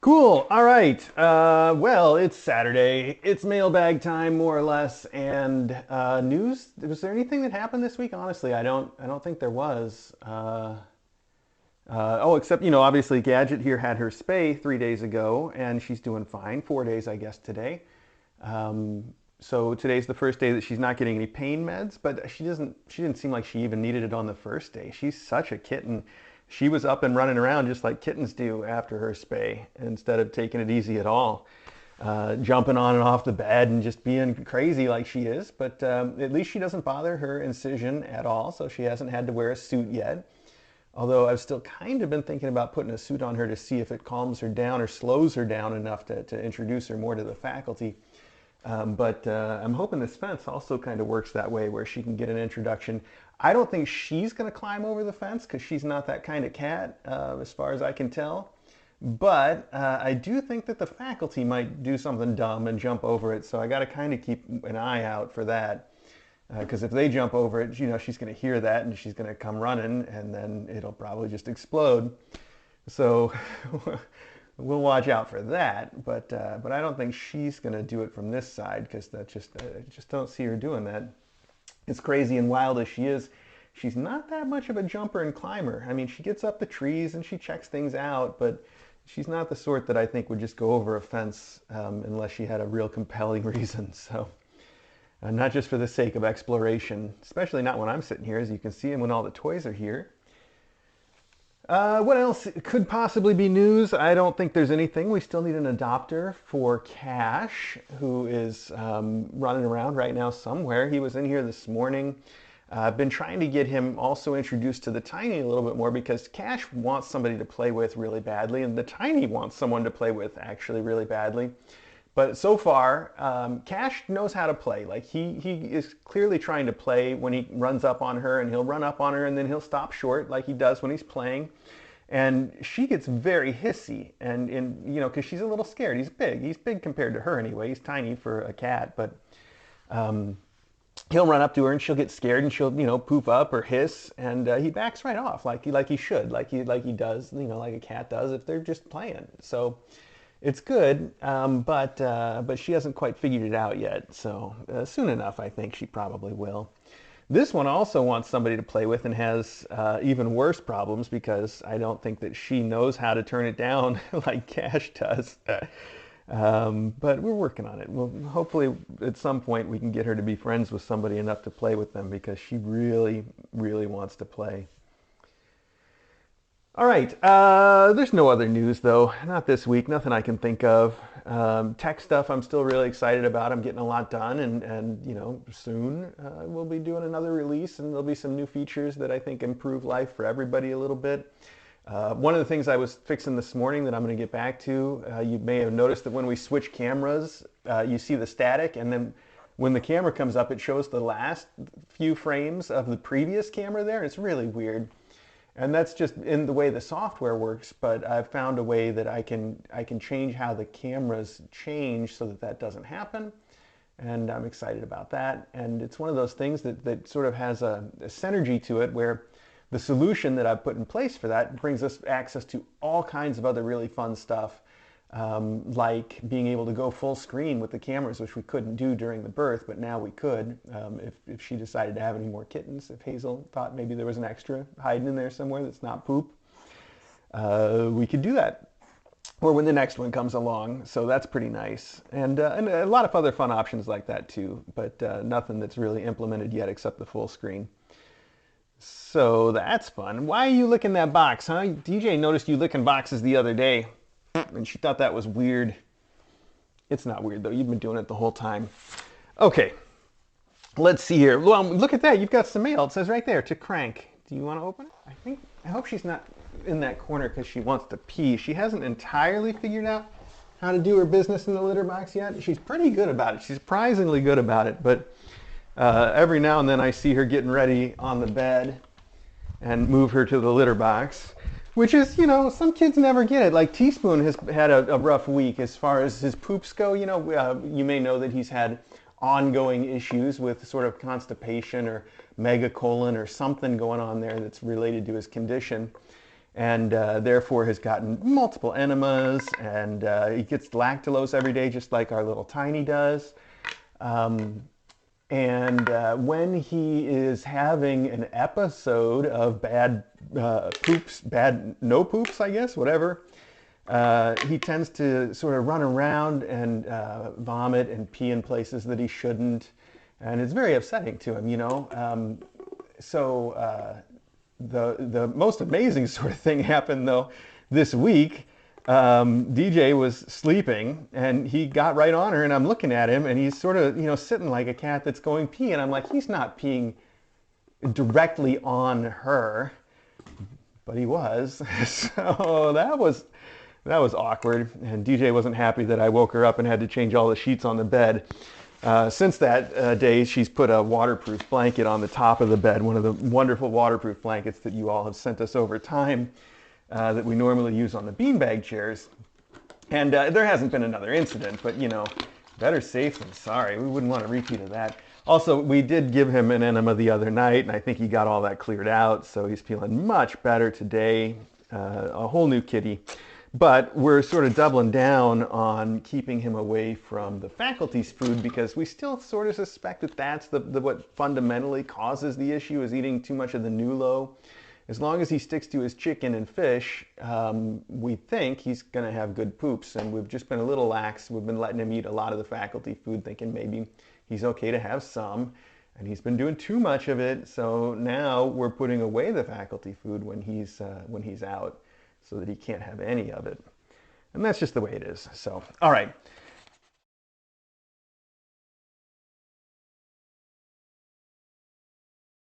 Cool. All right. Well, it's Saturday. It's mailbag time, more or less. And news. Was there anything that happened this week? Honestly, I don't. I don't think there was. Oh, except obviously, Gadget here had her spay 3 days ago, and she's doing fine. 4 days, I guess, today. Um, so today's the first day that she's not getting any pain meds, but she doesn't. She didn't seem like she even needed it on the first day. She's such a kitten. She was up and running around just like kittens do after her spay, instead of taking it easy at all, jumping on and off the bed and just being crazy like she is. But at least she doesn't bother her incision at all, so she hasn't had to wear a suit yet. Although I've still kind of been thinking about putting a suit on her to see if it calms her down or slows her down enough to introduce her more to the faculty. But I'm hoping this fence also kind of works that way where she can get an introduction. I don't think she's going to climb over the fence because she's not that kind of cat, as far as I can tell. But I do think that the faculty might do something dumb and jump over it, so I got to kind of keep an eye out for that. Because if they jump over it, she's going to hear that and she's going to come running, and then it'll probably just explode. So we'll watch out for that. But I don't think she's going to do it from this side because I just don't see her doing that. As crazy and wild as she is, she's not that much of a jumper and climber. I mean, she gets up the trees and she checks things out, but she's not the sort that I think would just go over a fence unless she had a real compelling reason. So not just for the sake of exploration, especially not when I'm sitting here, as you can see, and when all the toys are here. What else could possibly be news? I don't think there's anything. We still need an adopter for Cash, who is running around right now somewhere. He was in here this morning. I've been trying to get him also introduced to the Tiny a little bit more because Cash wants somebody to play with really badly, and the Tiny wants someone to play with actually really badly. But so far, Cash knows how to play. Like he is clearly trying to play when he runs up on her, and he'll run up on her and then he'll stop short like he does when he's playing. And she gets very hissy, and because she's a little scared. He's big. He's big compared to her anyway. He's tiny for a cat, but um, he'll run up to her and she'll get scared and she'll poop up or hiss, and he backs right off like he should, like he does, like a cat does if they're just playing. So it's good, but she hasn't quite figured it out yet. So soon enough, I think she probably will. This one also wants somebody to play with and has even worse problems because I don't think that she knows how to turn it down like Cash does. But we're working on it. Well, hopefully at some point we can get her to be friends with somebody enough to play with them because she really, really wants to play. All right. There's no other news though. Not this week. Nothing I can think of. Tech stuff I'm still really excited about. I'm getting a lot done, and soon we'll be doing another release, and there'll be some new features that I think improve life for everybody a little bit. One of the things I was fixing this morning that I'm going to get back to, you may have noticed that when we switch cameras, you see the static, and then when the camera comes up, it shows the last few frames of the previous camera there. It's really weird. And that's just in the way the software works, but I've found a way that I can change how the cameras change so that that doesn't happen. And I'm excited about that. And it's one of those things that sort of has a synergy to it where the solution that I've put in place for that brings us access to all kinds of other really fun stuff, like being able to go full screen with the cameras, which we couldn't do during the birth, but now we could if she decided to have any more kittens, if Hazel thought maybe there was an extra hiding in there somewhere that's not poop. We could do that. Or when the next one comes along, so that's pretty nice. And a lot of other fun options like that too, but nothing that's really implemented yet except the full screen. So that's fun. Why are you licking that box, huh? DJ noticed you licking boxes the other day, and she thought that was weird. It's not weird, though. You've been doing it the whole time. Okay, let's see here. Well, look at that. You've got some mail. It says right there, to Crank. Do you want to open it? I hope she's not in that corner because she wants to pee. She hasn't entirely figured out how to do her business in the litter box yet. She's pretty good about it. She's surprisingly good about it, but every now and then I see her getting ready on the bed and move her to the litter box, which is, some kids never get it. Like Teaspoon has had a rough week as far as his poops go. You may know that he's had ongoing issues with sort of constipation or megacolon or something going on there that's related to his condition. and therefore has gotten multiple enemas, and he gets lactulose every day just like our little Tiny does. And when he is having an episode of bad poops, bad no poops, I guess, whatever, he tends to sort of run around and vomit and pee in places that he shouldn't. And it's very upsetting to him, you know. The most amazing sort of thing happened, though, this week. DJ was sleeping and he got right on her, and I'm looking at him and he's sort of, you know, sitting like a cat that's going pee, and I'm like, he's not peeing directly on her, but he was. So that was awkward, and DJ wasn't happy that I woke her up and had to change all the sheets on the bed. Since that day, she's put a waterproof blanket on the top of the bed, one of the wonderful waterproof blankets that you all have sent us over time, that we normally use on the beanbag chairs. And there hasn't been another incident, but you know, better safe than sorry. We wouldn't want a repeat of that. Also, we did give him an enema the other night, and I think he got all that cleared out, so he's feeling much better today. A whole new kitty. But we're sort of doubling down on keeping him away from the faculty's food, because we still sort of suspect that that's what fundamentally causes the issue, is eating too much of the Nulo. As long as he sticks to his chicken and fish, we think he's going to have good poops, and we've just been a little lax. We've been letting him eat a lot of the faculty food, thinking maybe he's okay to have some, and he's been doing too much of it, so now we're putting away the faculty food when he's out, so that he can't have any of it. And that's just the way it is. So, all right.